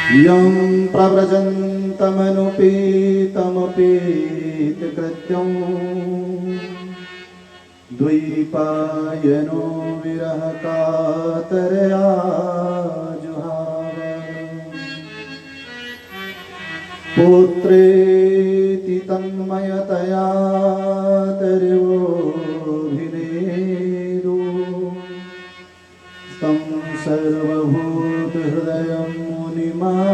यं प्रव्रजन्तमनुपेतमपेतकृत्यं द्वैपायनो विरहकातरया जुहाव पुत्रेति तन्मयतया तर्वोऽभिनेदो तं सर्वभूतहृदयं मुनिमानतोऽस्मि।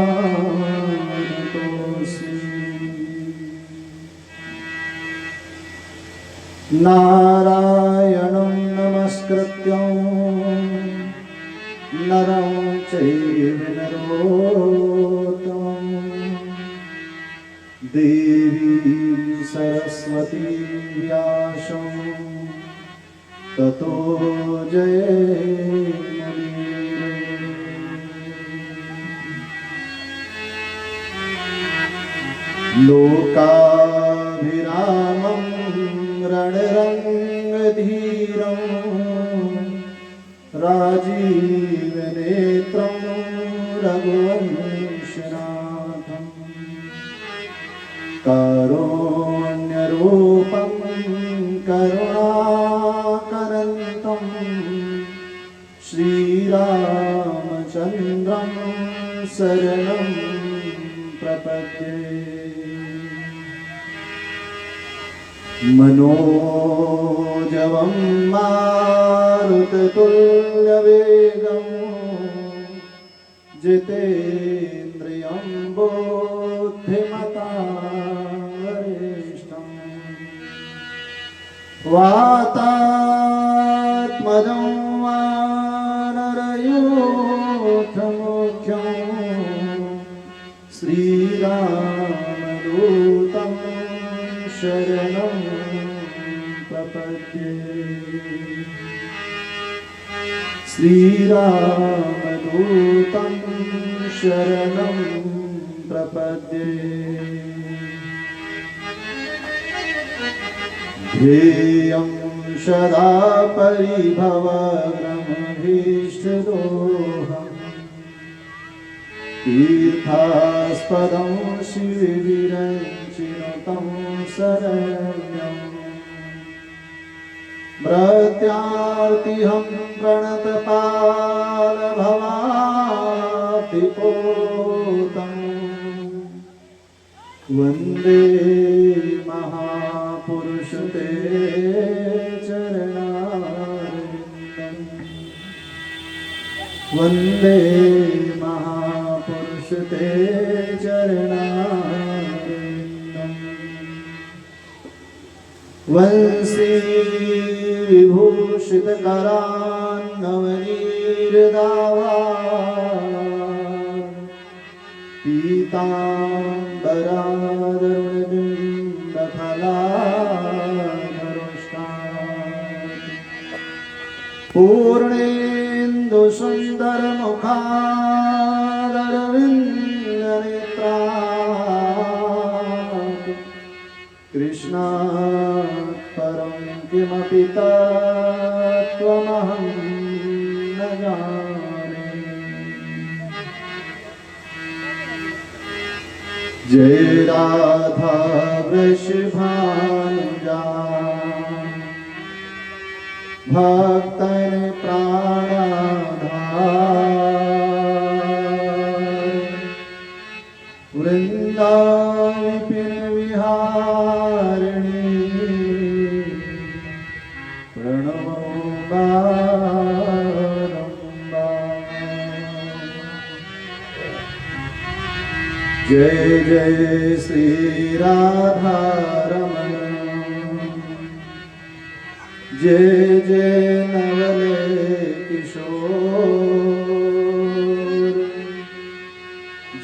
नारायणं नमस्कृत्यं नरं चैव नरोत्तमं देवी सरस्वती व्यासं ततो लोकाभिरामं रणरङ्गधीरं राजीवनेत्रं रघुवंशनाथं कारुण्यरूपं करुणाकरन्तं श्रीरामचन्द्रं शरणं प्रपद्ये। मनोजवं मारुततुल्यवेगं जितेन्द्रियं बुद्धिमतां वरिष्ठं वातात्मजं वानरयूथमुख्यं श्रीरामदूतं शरणं प्रपद्ये। श्रीरामदूतं शरणं प्रपद्ये। ध्येयं सदा परिभवग्रमभीष्टदोहम् तीर्थास्पदं शिविरञ्चिनुतं शरण्यं प्रत्यार्तिहं प्रणतपालभवाब्धिपोतं वन्दे महापुरुष ते चरणारविन्दं वन्दे महापुरुष ते चरणारविन्दं वंशी विभूषितकरान्नवनीरदावान् पीताम्बरारुणबिम्बफलाधरोष्टान् पूर्णेन्दुसुन्दरमुखादरविन्दनेत्रात् कृष्णात् परं किमपि तत्त्वमहं न जाने। जय राधा वृषभानुजा भक्तन प्राणाधार वृंदावन विहारिणी प्रणमो बारंबार। जय जय श्री राधा रमण जय जय नवल किशोर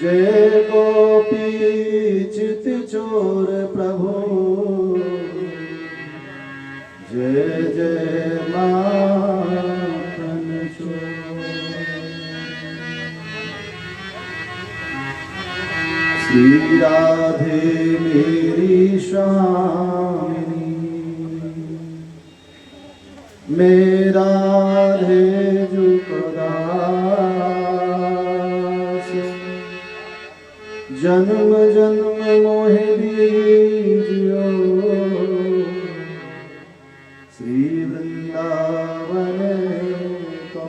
जय गोपी चित चोर प्रभु जय जय माखन चोर। श्री राधे मेरी स्वामिनी मेरा राधे जुगदास जन्म जन्म मोहि दीजियो श्री वृंदावन को।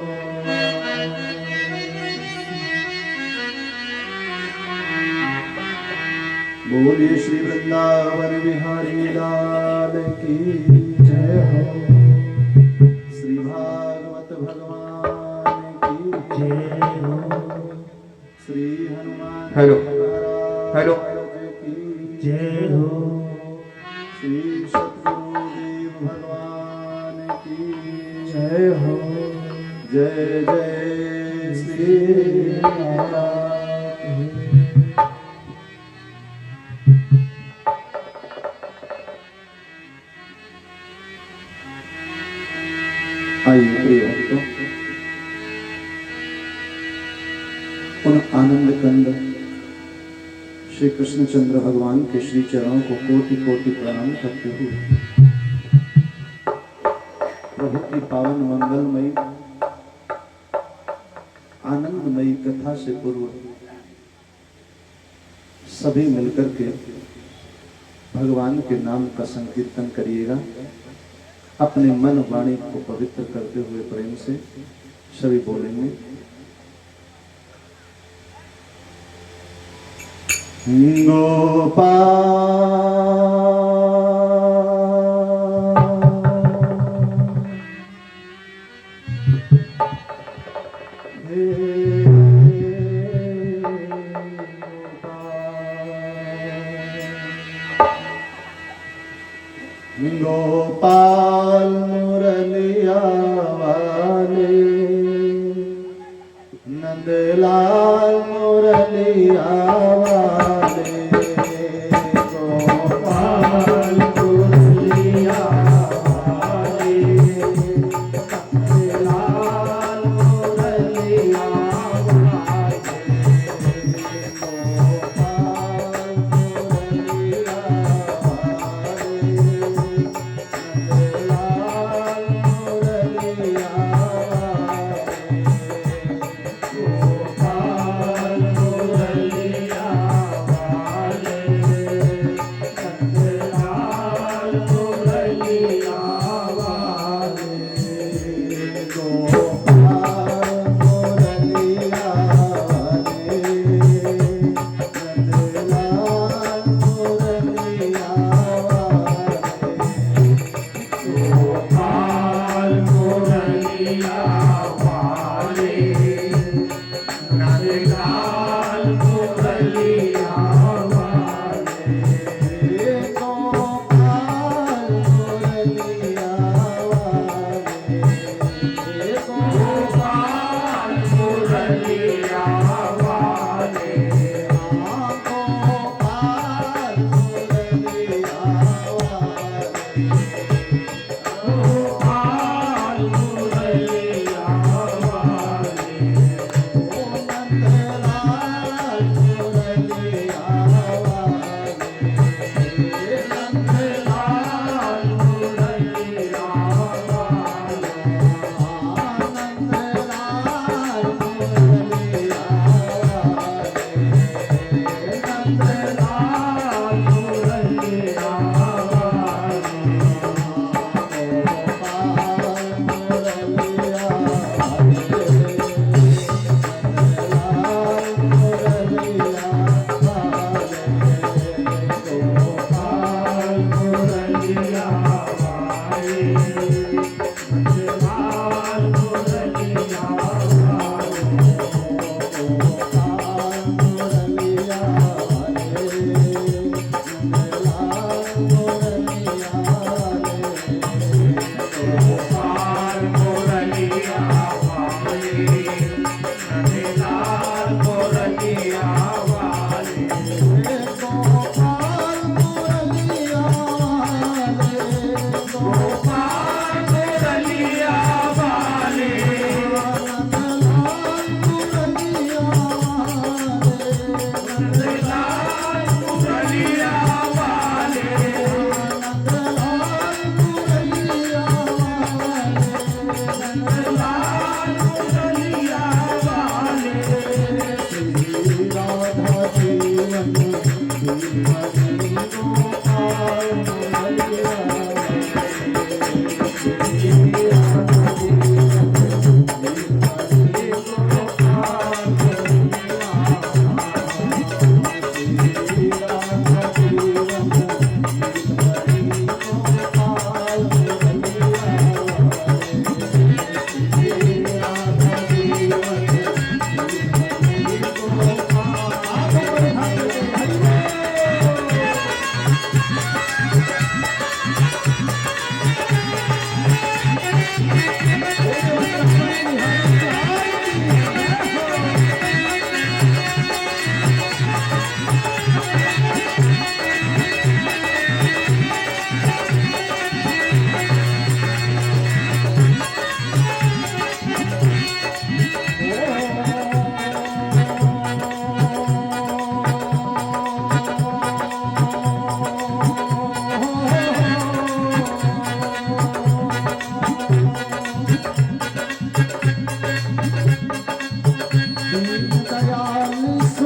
बोलिए श्री वृंदावन बिहारी लाल की जय हो। श्री भागवत भगवान की जय हो। श्री हनुमान हेलो हेलो की जय हो। श्री सतगुरुदेव भगवान की जय हो। जय जय श्री राम। आइए प्रिय भक्तों, उन आनंद कंद श्री कृष्णचंद्र भगवान के श्री चरणों को कोटि कोटि प्रणाम करते हुए प्रभु की पावन मंगलमयी आनंदमयी कथा से पूर्व सभी मिलकर के भगवान के नाम का संकीर्तन करिएगा। अपने मन वाणी को पवित्र करते हुए प्रेम से सभी बोलेंगे। गोपाल गोपाल मुरलिया वाले नंदलाल मुरलिया वाले गोपाल मुरलिया वाले नंदलाल मुरलिया वाले गोपाल मुरलिया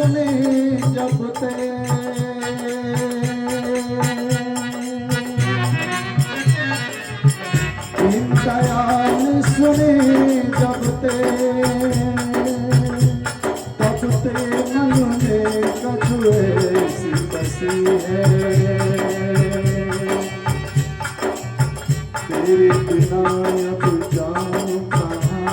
सुने जब ते दीन दयाल सुने जब ते तब ते मन में कछु ऐसी बसी है तेरे बिना अब जाऊं कहाँ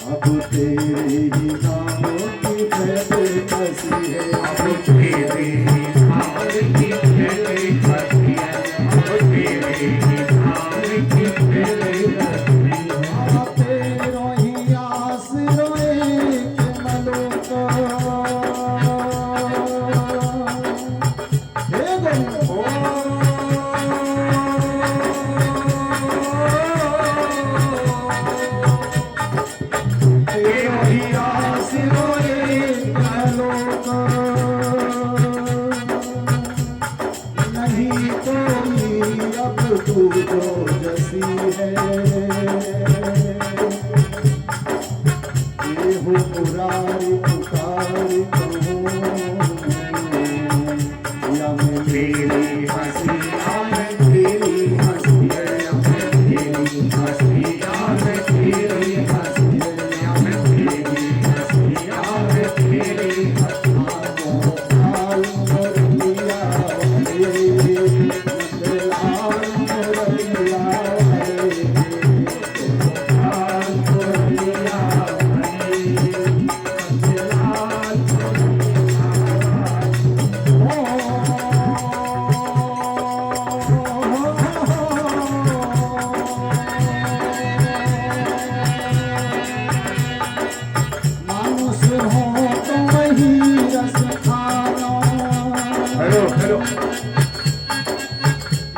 अब तेरे ही नामों की भेंट बसी है अब तेरे ही नाम की भेंट बसी है अब तेरे ही नाम की भेंट बसी है तेरो ही आसरोए के मलोक हे गो नहीं कोई अब तू जो जसी है ये हो मुरारी पुकारी कहूँ या मैं मेरी हंसी या मैं तेरी हंसी या मैं तेरी हंसी या मैं तेरी हंसी या मैं तेरी हंसी या मैं तेरी हंसी हाल मुरलिया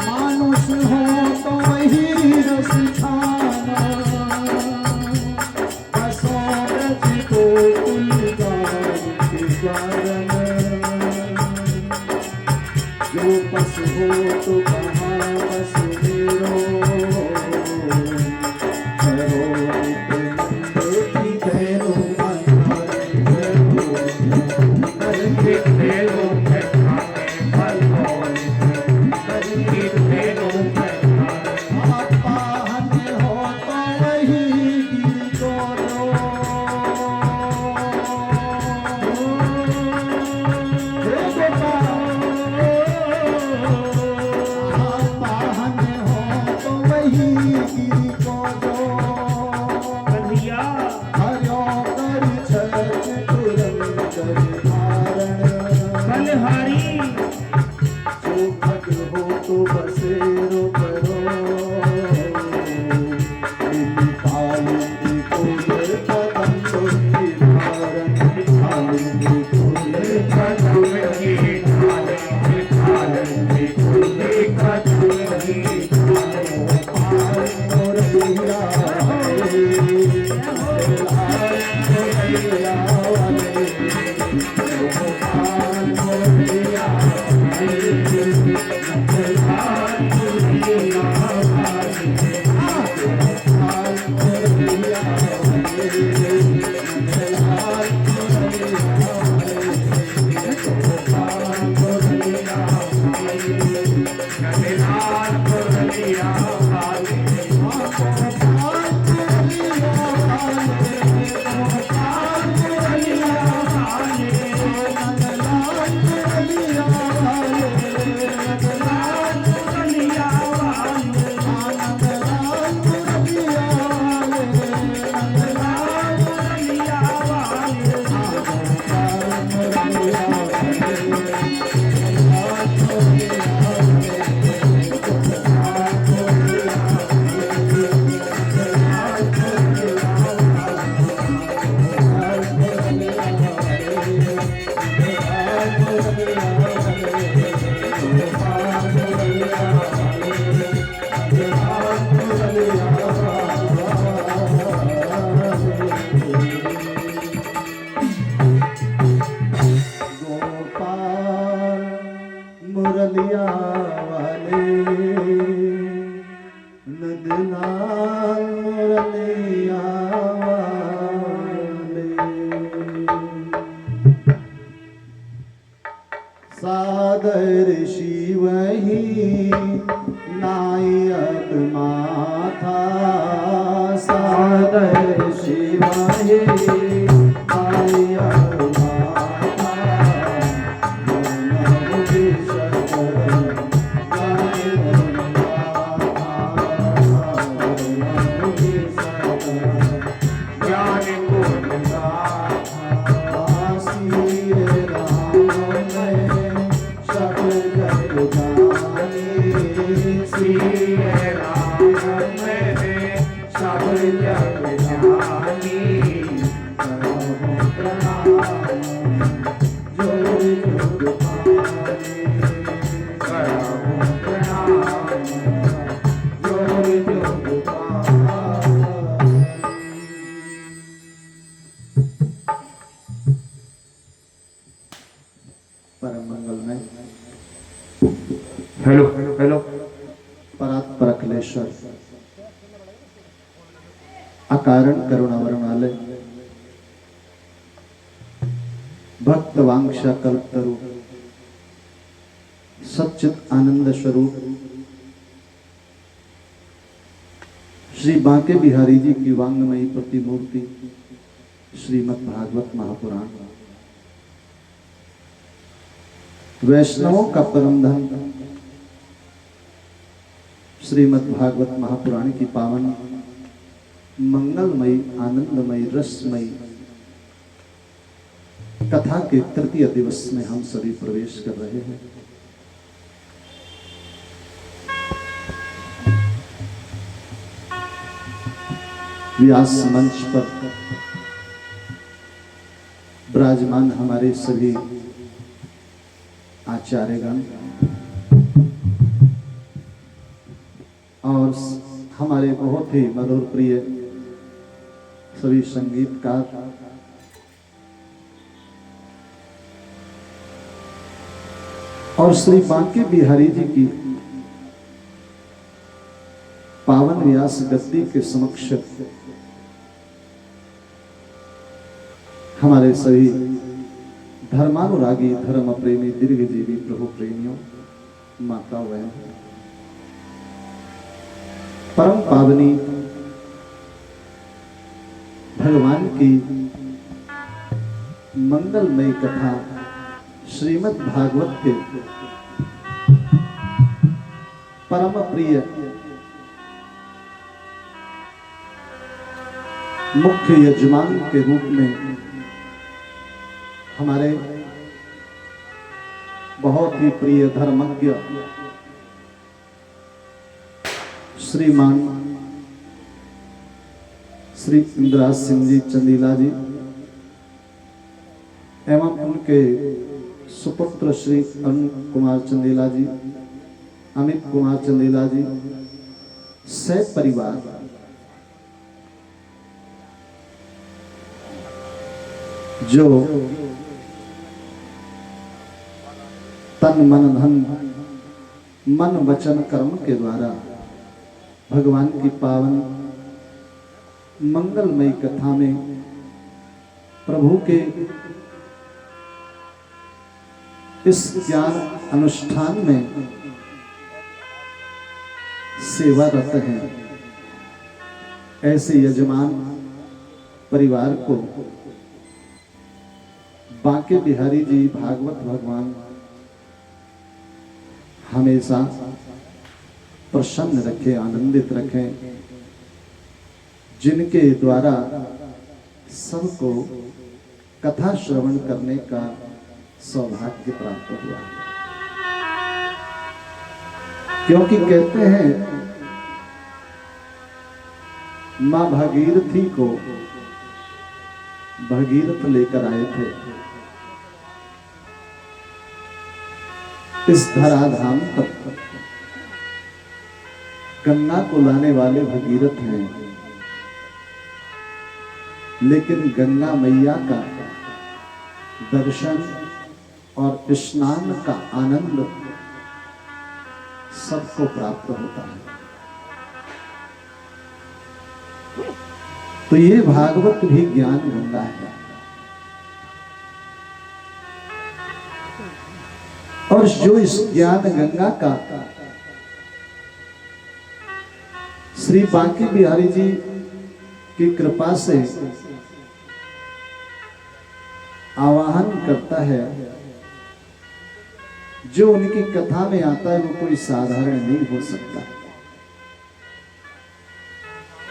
मानुष हो तो वही रस खाना बसो रज को कुलगार के कारण जो बस हो तो कहाँ बस मेरो करो देखी भैरो सागर शिवही नाई अब माथा सागर शिवही नाई अब माथा नम विशकर हेलो हेलो परात्परखलेश्वर अकारण करुणावरणालय भक्त वांक्षा कल्पतरु सच्चित आनंद स्वरूप श्री बांके बिहारी जी की वांगमयी प्रतिमूर्ति श्रीमद् भागवत महापुराण वैष्णवों का परम धन श्रीमद् भागवत महापुराण की पावन मंगलमयी आनंदमयी रसमयी कथा के तृतीय दिवस में हम सभी प्रवेश कर रहे हैं। व्यास मंच पर विराजमान हमारे सभी आचार्यगण और हमारे बहुत ही मधुर प्रिय सभी संगीतकार और श्री बांके बिहारी जी की पावन व्यास गद्दी के समक्ष हमारे सभी धर्मानुरागी धर्म प्रेमी दीर्घजीवी प्रभु प्रेमियों माता बहन परम पावनी भगवान की मंगलमयी कथा श्रीमद् भागवत के परम प्रिय मुख्य यजमान के रूप में हमारे बहुत ही प्रिय धर्मज्ञ श्रीमान श्री इंद्राज सिंह जी चंदीला जी एवं उनके सुपुत्र श्री अरुण कुमार चंदीला जी, अमित कुमार चंदीला जी, सह परिवार जो तन मन धन मन वचन कर्म के द्वारा भगवान की पावन मंगलमयी कथा में प्रभु के इस ज्ञान अनुष्ठान में सेवारत हैं, ऐसे यजमान परिवार को बांके बिहारी जी भागवत भगवान हमेशा प्रसन्न रखे, आनंदित रखें, जिनके द्वारा सबको कथा श्रवण करने का सौभाग्य प्राप्त हुआ। क्योंकि कहते हैं मां भागीरथी को भगीरथ लेकर आए थे इस धराधाम पर। गंगा को लाने वाले भगीरथ हैं, लेकिन गंगा मैया का दर्शन और स्नान का आनंद सबको प्राप्त होता है। तो ये भागवत भी ज्ञान गंगा है। और जो इस ज्ञान गंगा का श्री बांके बिहारी जी की कृपा से आवाहन करता है, जो उनकी कथा में आता है वो कोई साधारण नहीं हो सकता,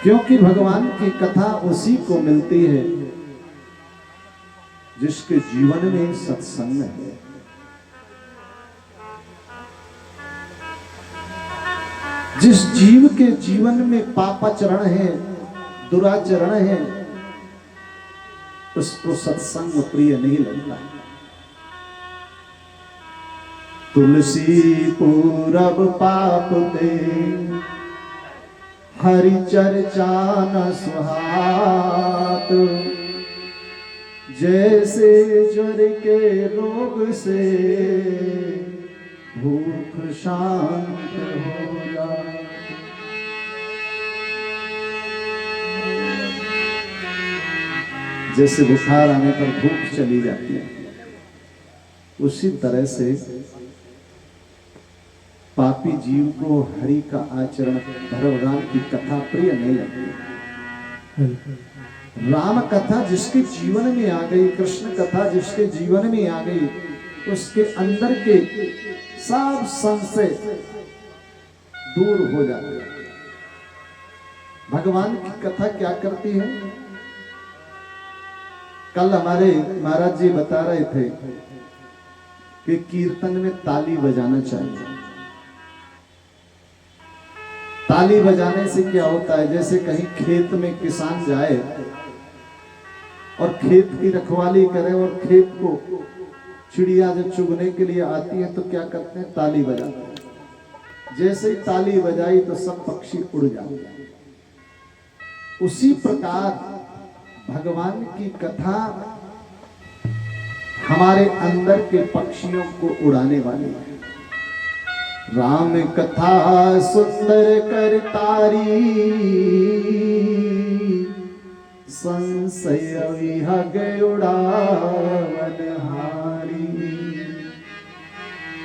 क्योंकि भगवान की कथा उसी को मिलती है जिसके जीवन में सत्संग है। जिस जीव के जीवन में पापाचरण है, दुराचरण है, उसको सत्संग प्रिय नहीं लगता। तुलसी पूरब पाप ते हरि चर्चा न सुहात, जैसे ज्वर के रोग से भूख शांत हो जाए। जैसे बुखार आने पर भूख चली जाती है, उसी तरह से पापी जीव को हरि का आचरण, भगवान की कथा प्रिय नहीं लगती। राम कथा जिसके जीवन में आ गई, कृष्ण कथा जिसके जीवन में आ गई, उसके अंदर के सब संशय दूर हो जाते हैं। भगवान की कथा क्या करती है? कल हमारे महाराज जी बता रहे थे कि कीर्तन में ताली बजाना चाहिए। ताली बजाने से क्या होता है? जैसे कहीं खेत में किसान जाए और खेत की रखवाली करे और खेत को चिड़िया जब चुगने के लिए आती है तो क्या करते हैं? ताली बजाते हैं। जैसे ही ताली बजाई तो सब पक्षी उड़ जाते हैं। उसी प्रकार भगवान की कथा हमारे अंदर के पक्षियों को उड़ाने वाली है। राम कथा सुंदर कर तारी, संशय विहग उड़ावन हारी।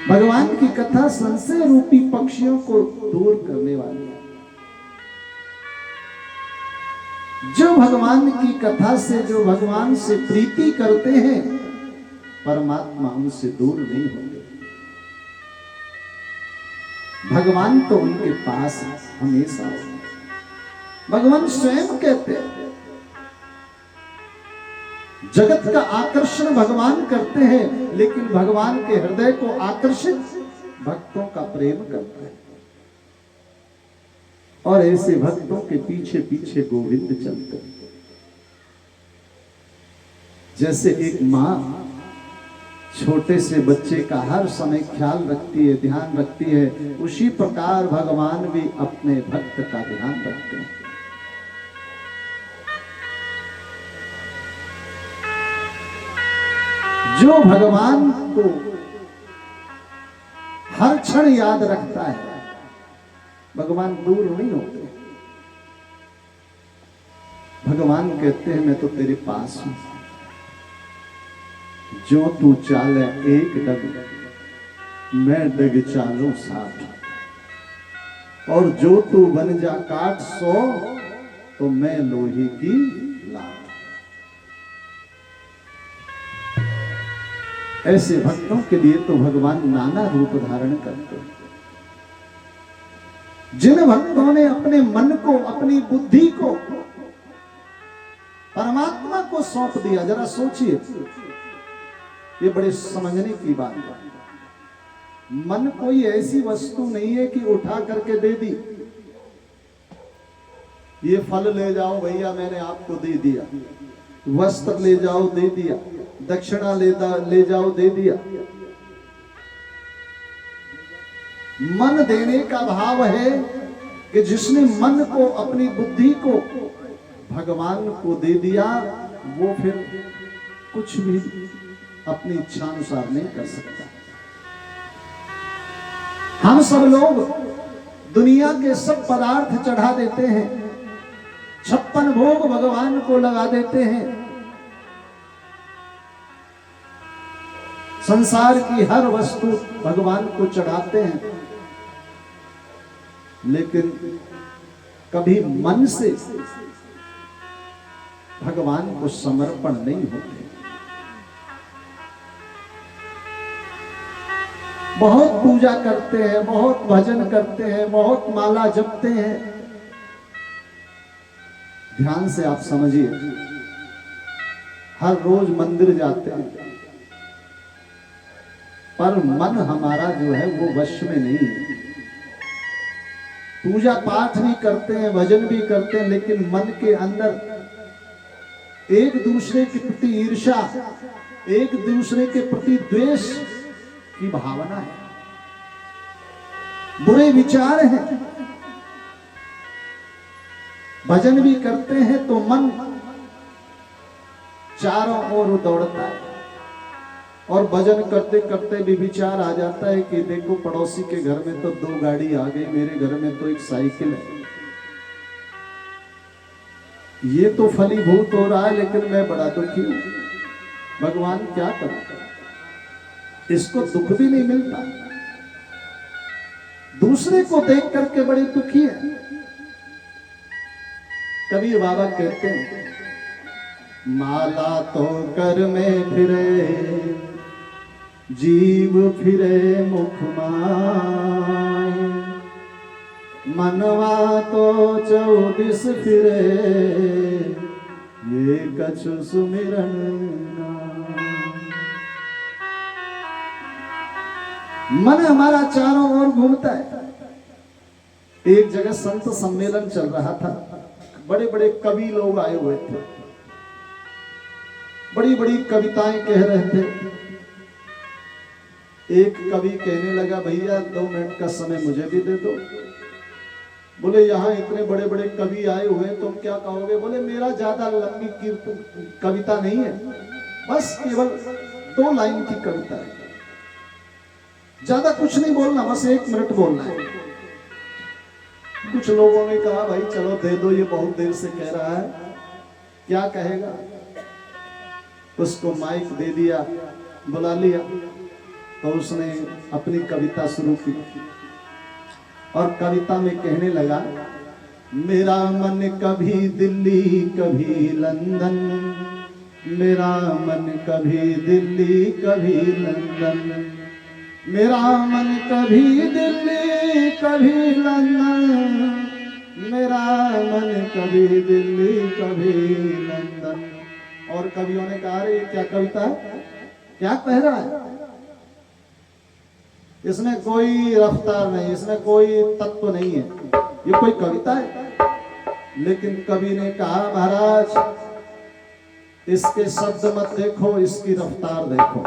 भगवान की कथा संशय रूपी पक्षियों को दूर करने वाली है। जो भगवान की कथा से, जो भगवान से प्रीति करते हैं, परमात्मा उनसे दूर नहीं होते। भगवान तो उनके पास हमेशा। भगवान स्वयं कहते हैं, जगत का आकर्षण भगवान करते हैं, लेकिन भगवान के हृदय को आकर्षित भक्तों का प्रेम करते हैं। और ऐसे भक्तों के पीछे पीछे गोविंद चलते हैं। जैसे एक मां छोटे से बच्चे का हर समय ख्याल रखती है, ध्यान रखती है, उसी प्रकार भगवान भी अपने भक्त का ध्यान रखते हैं। जो भगवान को हर क्षण याद रखता है, भगवान दूर नहीं होते। भगवान कहते हैं, मैं तो तेरे पास हूं। जो तू चाले एक डग, मैं डग चालू साथ। और जो तू बन जा काट 100, तो मैं लोहे की लाट। ऐसे भक्तों के लिए तो भगवान नाना रूप धारण करते हैं। जिन भक्तों ने अपने मन को, अपनी बुद्धि को परमात्मा को सौंप दिया, जरा सोचिए, ये बड़े समझने की बात है। मन कोई ऐसी वस्तु नहीं है कि उठा करके दे दी। ये फल ले जाओ भैया, मैंने आपको दे दिया। वस्त्र ले जाओ, दे दिया। दक्षिणा ले जाओ, दे दिया। मन देने का भाव है कि जिसने मन को, अपनी बुद्धि को भगवान को दे दिया, वो फिर कुछ भी अपनी इच्छा अनुसार नहीं कर सकता। हम सब लोग दुनिया के सब पदार्थ चढ़ा देते हैं, 56 भोग भगवान को लगा देते हैं। संसार की हर वस्तु भगवान को चढ़ाते हैं, लेकिन कभी मन से भगवान को समर्पण नहीं होते। बहुत पूजा करते हैं, बहुत भजन करते हैं, बहुत माला जपते हैं। ध्यान से आप समझिए, हर रोज मंदिर जाते हैं, पर मन हमारा जो है वो वश में नहीं है। पूजा पाठ भी करते हैं, भजन भी करते हैं, लेकिन मन के अंदर एक दूसरे के प्रति ईर्ष्या, एक दूसरे के प्रति द्वेष की भावना है, बुरे विचार हैं। भजन भी करते हैं तो मन चारों ओर दौड़ता है, और भजन करते करते भी विचार आ जाता है कि देखो पड़ोसी के घर में तो 2 गाड़ी आ गई, मेरे घर में तो 1 साइकिल है। ये तो फलीभूत हो रहा है, लेकिन मैं बड़ा दुखी हूं। भगवान क्या करूं, इसको दुख भी नहीं मिलता, दूसरे को देख करके बड़े दुखी है। कबीर बाबा कहते हैं, माला तो कर में फिरे, जीव फिरे मुख माय, मनवा तो 24 फिरे, ये कछु सुमिरन नाय। मन हमारा चारों ओर घूमता है। एक जगह संत सम्मेलन चल रहा था, बड़े बड़े कवि लोग आए हुए थे, बड़ी बड़ी कविताएं कह रहे थे। एक कवि कहने लगा, भैया 2 मिनट का समय मुझे भी दे दो। बोले यहाँ इतने बड़े बड़े कवि आए हुए, तुम क्या कहोगे? बोले मेरा ज्यादा लंबी कविता नहीं है, बस केवल 2 लाइन की कविता है, ज्यादा कुछ नहीं बोलना, बस 1 मिनट बोलना है। कुछ लोगों ने कहा, भाई चलो दे दो, ये बहुत देर से कह रहा है, क्या कहेगा। उसको माइक दे दिया, बुला लिया, तो उसने अपनी कविता शुरू की, और कविता में कहने लगा, मेरा मन कभी दिल्ली कभी लंदन, मेरा मन कभी दिल्ली कभी लंदन, मेरा मन कभी दिल्ली कभी लंदन, मेरा मन कभी दिल्ली कभी लंदन। और कवियों ने कहा, अरे क्या कविता है, क्या कह रहा है, इसमें कोई रफ्तार नहीं, इसमें कोई तत्व नहीं है, ये कोई कविता है। लेकिन कवि ने कहा, महाराज इसके शब्द मत देखो, इसकी रफ्तार देखो।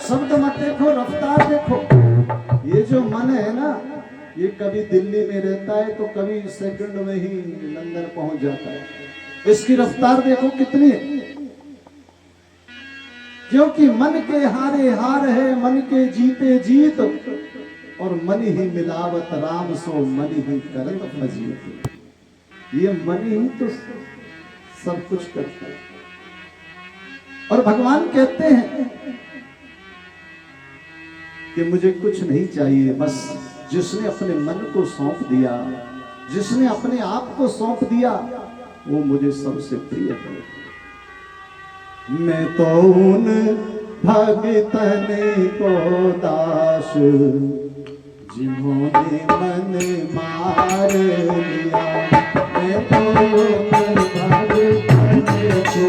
शब्द मत देखो, रफ्तार देखो। ये जो मन है ना, ये कभी दिल्ली में रहता है तो कभी सेकंड में ही लंदन पहुंच जाता है। इसकी रफ्तार देखो कितनी है, क्योंकि मन के हारे हार है, मन के जीते जीत, और मन ही मिलावत राम सो मन ही करत फजीत। ये मन ही तो सब कुछ करता है। और भगवान कहते हैं कि मुझे कुछ नहीं चाहिए, बस जिसने अपने मन को सौंप दिया, जिसने अपने आप को सौंप दिया, वो मुझे सबसे प्रिय है। मैं तो उन भगतन को दास, जिन्होंने मन मार लिया। मैं तो उन भगतन को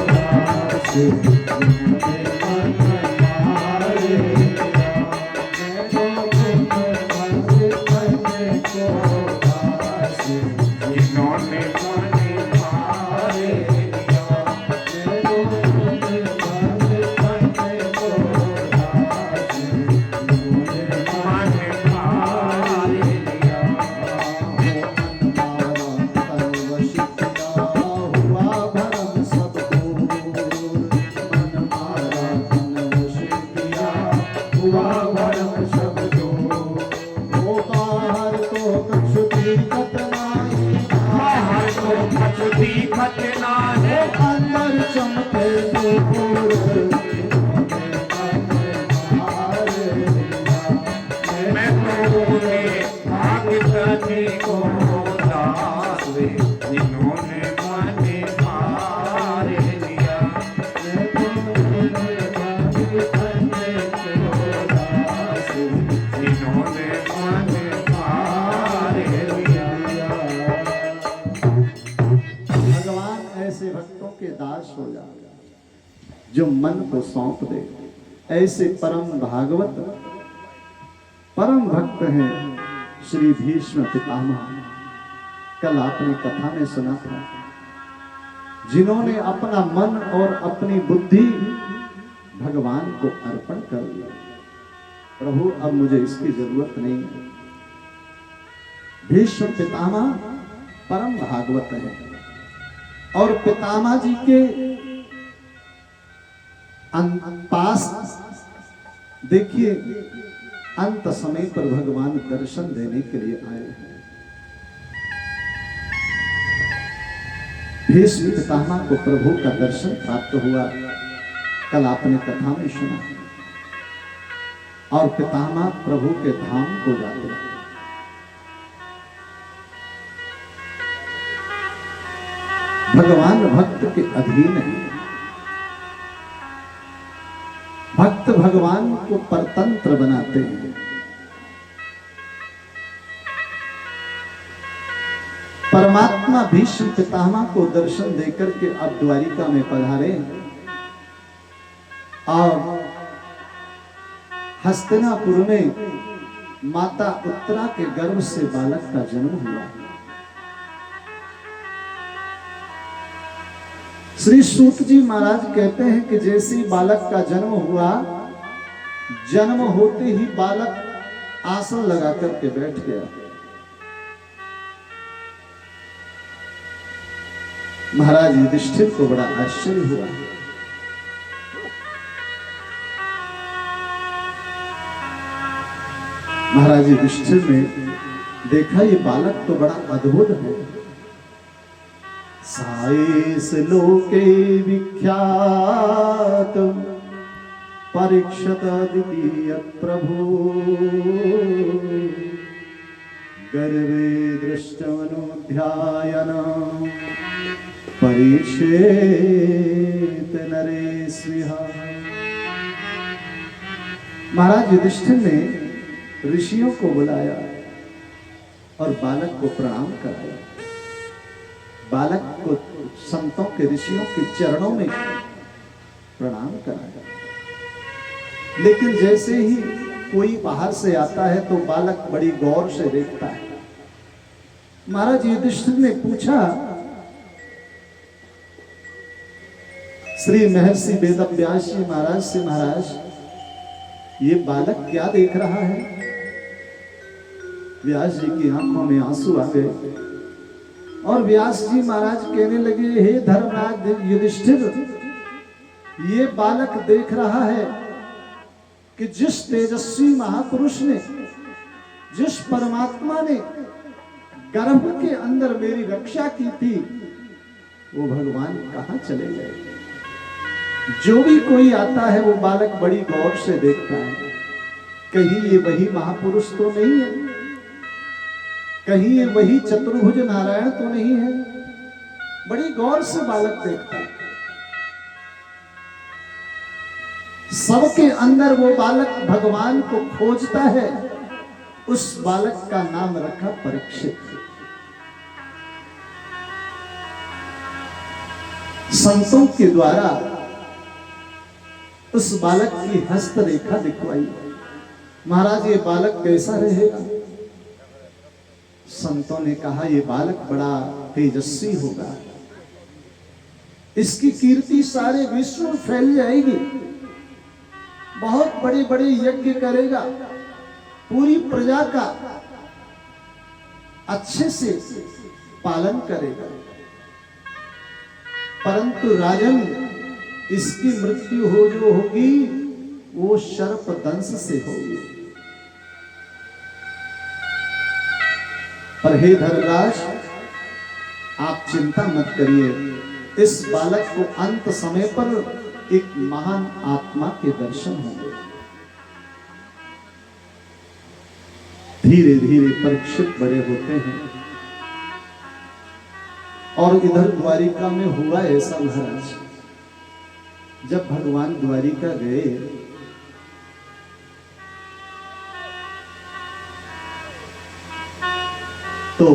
दास, जिन्होंने मन मार लिया। मैं तो उन भगतन को दास, जिन्होंने अंदर चमके जो मन को सौंप दे। ऐसे परम भागवत परम भक्त हैं श्री भीष्म पितामह। कल आपने कथा में सुना था, जिन्होंने अपना मन और अपनी बुद्धि भगवान को अर्पण कर दिया। प्रभु अब मुझे इसकी जरूरत नहीं है। भीष्म पितामह परम भागवत है और पितामह जी के पास देखिए अंत समय पर भगवान दर्शन देने के लिए आए हैं। भीष्म पितामह को प्रभु का दर्शन प्राप्त हुआ, कल आपने कथा में सुना। और पितामह प्रभु के धाम को जाते हैं। भगवान भक्त के अधीन है। भक्त भगवान को परतंत्र बनाते हैं। परमात्मा भीष्म पितामह को दर्शन देकर के अब द्वारिका में पधारे और हस्तिनापुर में माता उत्तरा के गर्भ से बालक का जन्म हुआ। श्री सूत जी महाराज कहते हैं कि जैसे ही बालक का जन्म हुआ, जन्म होते ही बालक आसन लगा करके बैठ गया। महाराज युधिष्ठिर को बड़ा आश्चर्य हुआ। महाराज युधिष्ठिर ने देखा ये बालक तो बड़ा अद्भुत है। साइस लोके विख्यात परीक्षत द्वितीय प्रभु गर्वे दृष्टमनुध्यायन परीक्षेत नरेश्विहा। महाराज युधिष्ठिर ने ऋषियों को बुलाया और बालक को प्रणाम कराया। बालक को संतों के ऋषियों के चरणों में प्रणाम कराया। लेकिन जैसे ही कोई बाहर से आता है तो बालक बड़ी गौर से देखता है। महाराज युधिष्ठिर ने पूछा, श्री महर्षि वेदव्यास जी महाराज से, महाराज ये बालक क्या देख रहा है? व्यास जी की आंखों में आंसू आ गए और व्यास जी महाराज कहने लगे, हे धर्मराज युधिष्ठिर, ये बालक देख रहा है कि जिस तेजस्वी महापुरुष ने, जिस परमात्मा ने गर्भ के अंदर मेरी रक्षा की थी, वो भगवान कहां चले गए। जो भी कोई आता है वो बालक बड़ी गौर से देखता है, कहीं ये वही महापुरुष तो नहीं है, कहीं ये वही चतुर्भुज नारायण तो नहीं है। बड़ी गौर से बालक देखता है। सबके अंदर वो बालक भगवान को खोजता है। उस बालक का नाम रखा परीक्षित। संतों के द्वारा उस बालक की हस्तरेखा दिखवाई। महाराज ये बालक कैसा रहेगा? संतों ने कहा ये बालक बड़ा तेजस्वी होगा, इसकी कीर्ति सारे विश्व में फैल जाएगी, बहुत बड़े बड़े यज्ञ करेगा, पूरी प्रजा का अच्छे से पालन करेगा। परंतु राजन, इसकी मृत्यु हो जो होगी वो सर्प दंश से होगी। पर हे धर्मराज, आप चिंता मत करिए, इस बालक को अंत समय पर एक महान आत्मा के दर्शन होंगे। धीरे धीरे परीक्षित बड़े होते हैं और इधर द्वारिका में हुआ ऐसा महाराज, जब भगवान द्वारिका गए तो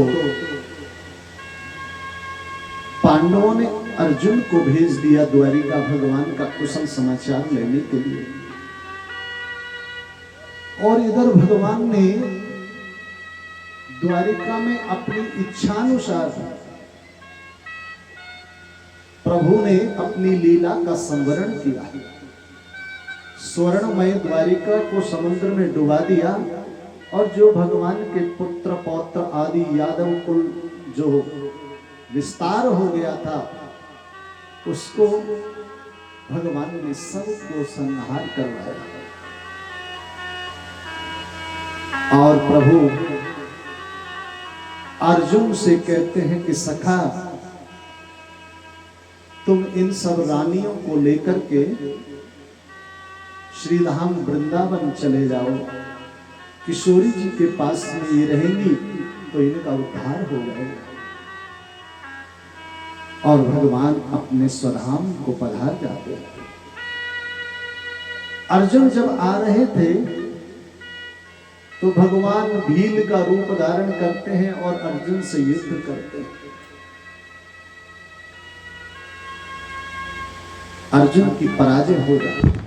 पांडवों ने अर्जुन को भेज दिया द्वारिका भगवान का कुशल समाचार लेने के लिए। और इधर भगवान ने द्वारिका में अपनी इच्छानुसार प्रभु ने अपनी लीला का संवरण किया। स्वर्णमय द्वारिका को समुद्र में डुबा दिया और जो भगवान के पुत्र पौत्र आदि यादव कुल जो विस्तार हो गया था उसको भगवान ने सबको संहार करवाया। और प्रभु अर्जुन से कहते हैं कि सखा तुम इन सब रानियों को लेकर के श्री धाम वृंदावन चले जाओ, किशोरी जी के पास में ये रहेंगी तो इनका उद्धार हो जाएगा। और भगवान अपने स्वधाम को पधार जाते हैं। अर्जुन जब आ रहे थे तो भगवान भील का रूप धारण करते हैं और अर्जुन से युद्ध करते हैं। अर्जुन की पराजय हो जाती है।